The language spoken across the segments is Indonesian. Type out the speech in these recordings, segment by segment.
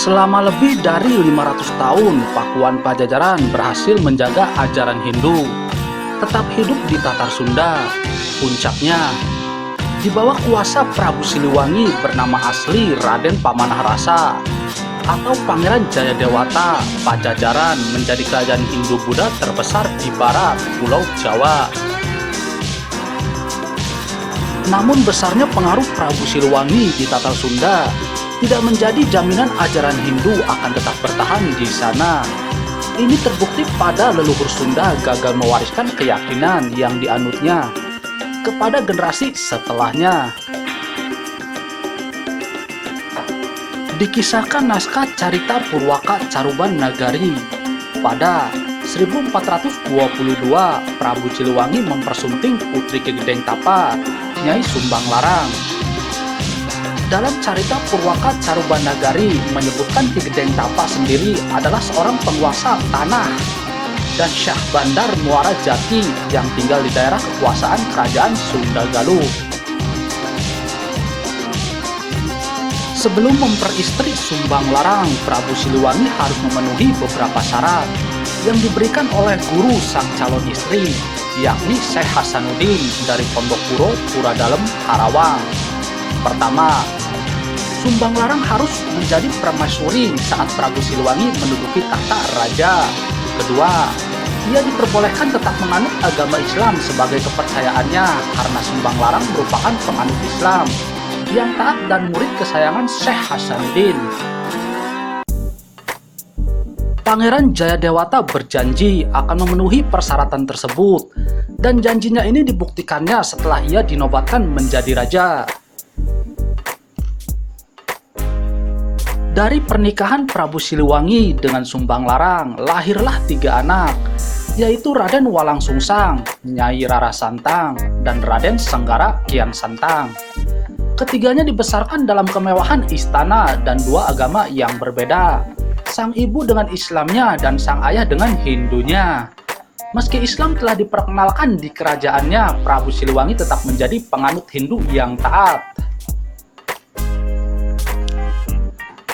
Selama lebih dari 500 tahun, Pakuan Pajajaran berhasil menjaga ajaran Hindu tetap hidup di Tatar Sunda. Puncaknya, di bawah kuasa Prabu Siliwangi bernama asli Raden Pamanah Rasa atau Pangeran Jayadewata, Pajajaran menjadi kerajaan Hindu-Buddha terbesar di barat Pulau Jawa. Namun besarnya pengaruh Prabu Siliwangi di Tatar Sunda tidak menjadi jaminan ajaran Hindu akan tetap bertahan di sana. Ini terbukti pada leluhur Sunda gagal mewariskan keyakinan yang dianutnya kepada generasi setelahnya. Dikisahkan naskah Carita Purwaka Caruban Nagari, pada 1422 Prabu Siliwangi mempersunting putri Ki Gedeng Tapa, Nyai Sumbang Larang. Dalam Carita Purwaka Caruban Nagari menyebutkan Ki Gedeng Tapa sendiri adalah seorang penguasa tanah dan Syah Bandar Muara Jati yang tinggal di daerah kekuasaan Kerajaan Sunda Galuh. Sebelum memperistri Sumbang Larang, Prabu Siliwangi harus memenuhi beberapa syarat yang diberikan oleh guru sang calon istri, yakni Syekh Hasanuddin dari Pondok Puro, Puradalem, Karawang. Pertama, Sumbang Larang harus menjadi permaisuri saat Prabu Siliwangi menduduki tahta raja. Kedua, ia diperbolehkan tetap menganut agama Islam sebagai kepercayaannya karena Sumbang Larang merupakan penganut Islam yang taat dan murid kesayangan Syekh Hasanuddin. Pangeran Jayadewata berjanji akan memenuhi persyaratan tersebut, dan janjinya ini dibuktikannya setelah ia dinobatkan menjadi raja. Dari pernikahan Prabu Siliwangi dengan Sumbang Larang lahirlah 3 anak, yaitu Raden Walang Sungsang, Nyai Rara Santang, dan Raden Senggara Kian Santang. Ketiganya dibesarkan dalam kemewahan istana dan 2 agama yang berbeda, sang ibu dengan Islamnya dan sang ayah dengan Hindunya. Meski Islam telah diperkenalkan di kerajaannya, Prabu Siliwangi tetap menjadi penganut Hindu yang taat.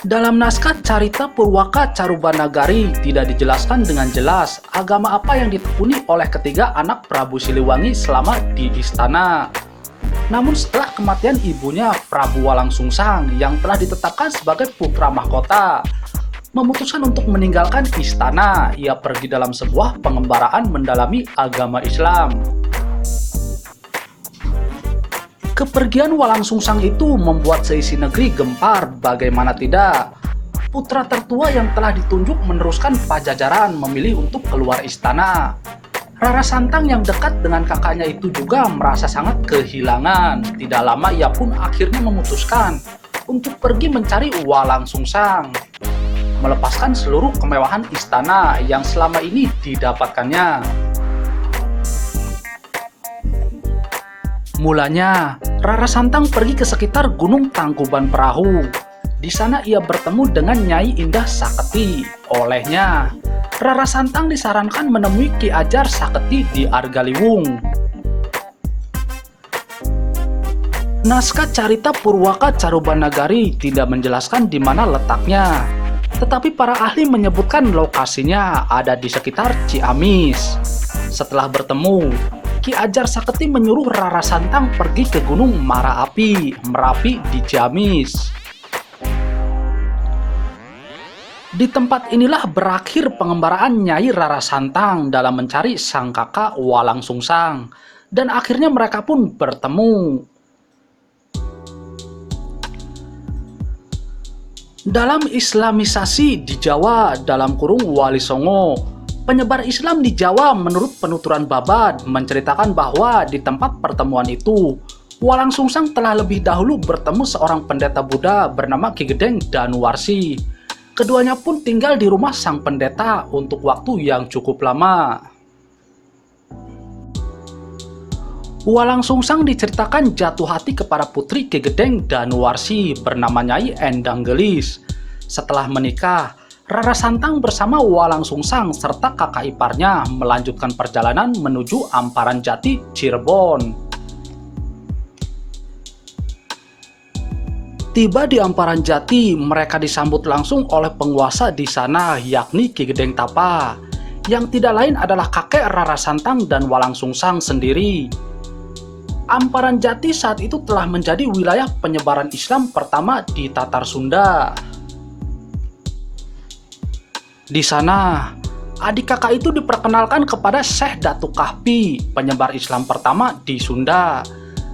Dalam naskah Carita Purwaka Caruban Nagari tidak dijelaskan dengan jelas agama apa yang ditekuni oleh ketiga anak Prabu Siliwangi selama di istana. Namun setelah kematian ibunya, Prabu Walang Sungsang yang telah ditetapkan sebagai putra mahkota memutuskan untuk meninggalkan istana. Ia pergi dalam sebuah pengembaraan mendalami agama Islam. Kepergian Walang Sungsang itu membuat seisi negeri gempar. Bagaimana tidak, putra tertua yang telah ditunjuk meneruskan Pajajaran memilih untuk keluar istana. Rara Santang yang dekat dengan kakaknya itu juga merasa sangat kehilangan. Tidak lama ia pun akhirnya memutuskan untuk pergi mencari Walang Sungsang, melepaskan seluruh kemewahan istana yang selama ini didapatkannya. Mulanya, Rara Santang pergi ke sekitar Gunung Tangkuban Perahu. Di sana ia bertemu dengan Nyai Indah Saketi. Olehnya, Rara Santang disarankan menemui Ki Ajar Saketi di Argaliwung. Naskah Carita Purwaka Caruban Nagari tidak menjelaskan di mana letaknya, tetapi para ahli menyebutkan lokasinya ada di sekitar Ciamis. Setelah bertemu, Ki Ajar Saketi menyuruh Rara Santang pergi ke Gunung Marapi, Merapi di Ciamis. Di tempat inilah berakhir pengembaraan Nyai Rara Santang dalam mencari sang kakak Walang Sungsang, dan akhirnya mereka pun bertemu. Dalam Islamisasi di Jawa dalam kurung Wali Songo, penyebar Islam di Jawa menurut penuturan Babad menceritakan bahwa di tempat pertemuan itu, Walang Sungsang telah lebih dahulu bertemu seorang pendeta Buddha bernama Ki Gedeng Danuwarsi. Keduanya pun tinggal di rumah sang pendeta untuk waktu yang cukup lama. Walang Sungsang diceritakan jatuh hati kepada putri Ki Gedeng Danuwarsi bernama Nyai Endang Gelis. Setelah menikah, Rara Santang bersama Walang Sungsang serta kakak iparnya melanjutkan perjalanan menuju Amparan Jati, Cirebon. Tiba di Amparan Jati, mereka disambut langsung oleh penguasa di sana, yakni Ki Gedeng Tapa, yang tidak lain adalah kakek Rara Santang dan Walang Sungsang sendiri. Amparan Jati saat itu telah menjadi wilayah penyebaran Islam pertama di Tatar Sunda. Di sana, adik kakak itu diperkenalkan kepada Syekh Datuk Kahfi, penyebar Islam pertama di Sunda.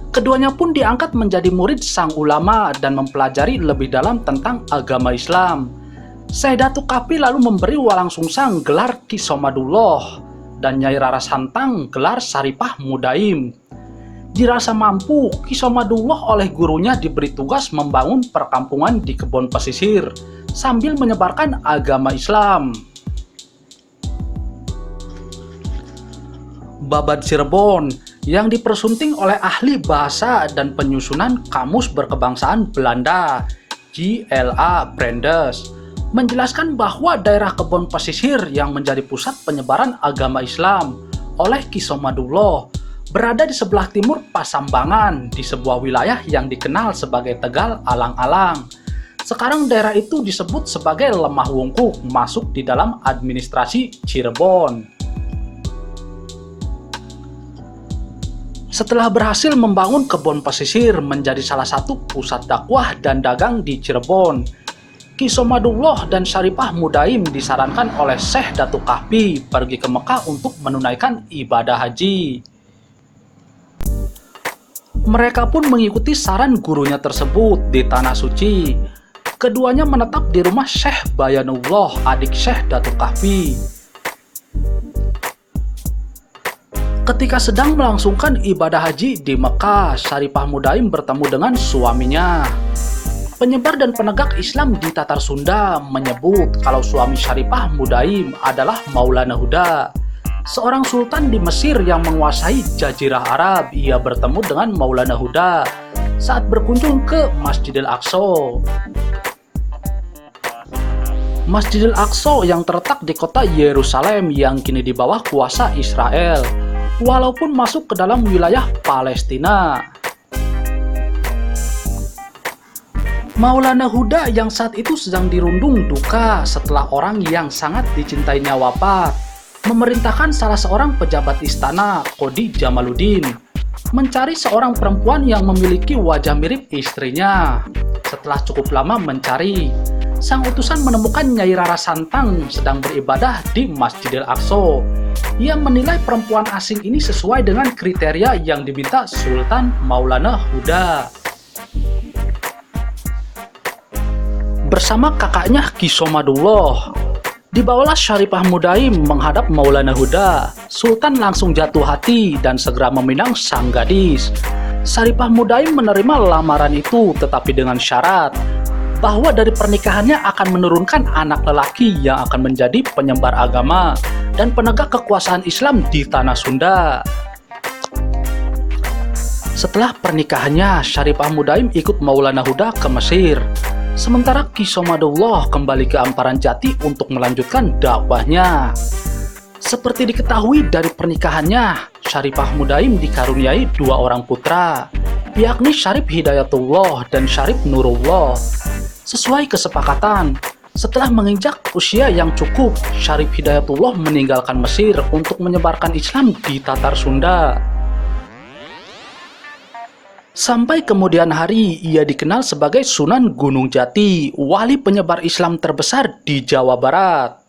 Keduanya pun diangkat menjadi murid sang ulama dan mempelajari lebih dalam tentang agama Islam. Syekh Datuk Kahfi lalu memberi Walang Sungsang gelar Ki Somadullah dan Nyai Rara Santang gelar Saripah Mudaim. Dirasa mampu, Ki Somadullah oleh gurunya diberi tugas membangun perkampungan di kebun pesisir sambil menyebarkan agama Islam. Babad Cirebon yang dipersunting oleh ahli bahasa dan penyusunan Kamus Berkebangsaan Belanda, J.L.A. Brandes, menjelaskan bahwa daerah kebun pesisir yang menjadi pusat penyebaran agama Islam oleh Ki Somadullah berada di sebelah timur Pasambangan di sebuah wilayah yang dikenal sebagai Tegal Alang-Alang. Sekarang daerah itu disebut sebagai Lemah Wungkuk, masuk di dalam administrasi Cirebon. Setelah berhasil membangun kebun pesisir menjadi salah satu pusat dakwah dan dagang di Cirebon, Ki Somadullah dan Saripah Mudaim disarankan oleh Syekh Datuk Kahfi pergi ke Mekah untuk menunaikan ibadah haji. Mereka pun mengikuti saran gurunya tersebut di Tanah Suci. Keduanya menetap di rumah Syekh Bayanullah, adik Syekh Datuk Kahfi. Ketika sedang melangsungkan ibadah haji di Mekah, Saripah Mudaim bertemu dengan suaminya. Penyebar dan penegak Islam di Tatar Sunda menyebut kalau suami Saripah Mudaim adalah Maulana Huda, seorang sultan di Mesir yang menguasai Jazirah Arab. Ia bertemu dengan Maulana Huda saat berkunjung ke Masjidil Aqsa. Masjidil Aqsa yang terletak di kota Yerusalem yang kini di bawah kuasa Israel, walaupun masuk ke dalam wilayah Palestina. Maulana Huda yang saat itu sedang dirundung duka setelah orang yang sangat dicintainya wafat, memerintahkan salah seorang pejabat istana, Qodi Jamaluddin, mencari seorang perempuan yang memiliki wajah mirip istrinya. Setelah cukup lama mencari, sang utusan menemukan Nyai Rara Santang sedang beribadah di Masjidil Aqsa. Ia menilai perempuan asing ini sesuai dengan kriteria yang diminta Sultan Maulana Huda. Bersama kakaknya Ki Somadullah, dibawalah Saripah Mudaim menghadap Maulana Huda. Sultan langsung jatuh hati dan segera meminang sang gadis. Saripah Mudaim menerima lamaran itu, tetapi dengan syarat bahwa dari pernikahannya akan menurunkan anak lelaki yang akan menjadi penyebar agama dan penegak kekuasaan Islam di Tanah Sunda. Setelah pernikahannya, Saripah Mudaim ikut Maulana Huda ke Mesir. Sementara Ki Somadullah kembali ke Amparan Jati untuk melanjutkan dakwahnya. Seperti diketahui dari pernikahannya, Saripah Mudaim dikaruniai dua orang putra, yakni Syarif Hidayatullah dan Syarif Nurullah. Sesuai kesepakatan, setelah menginjak usia yang cukup, Syarif Hidayatullah meninggalkan Mesir untuk menyebarkan Islam di Tatar Sunda. Sampai kemudian hari, ia dikenal sebagai Sunan Gunung Jati, wali penyebar Islam terbesar di Jawa Barat.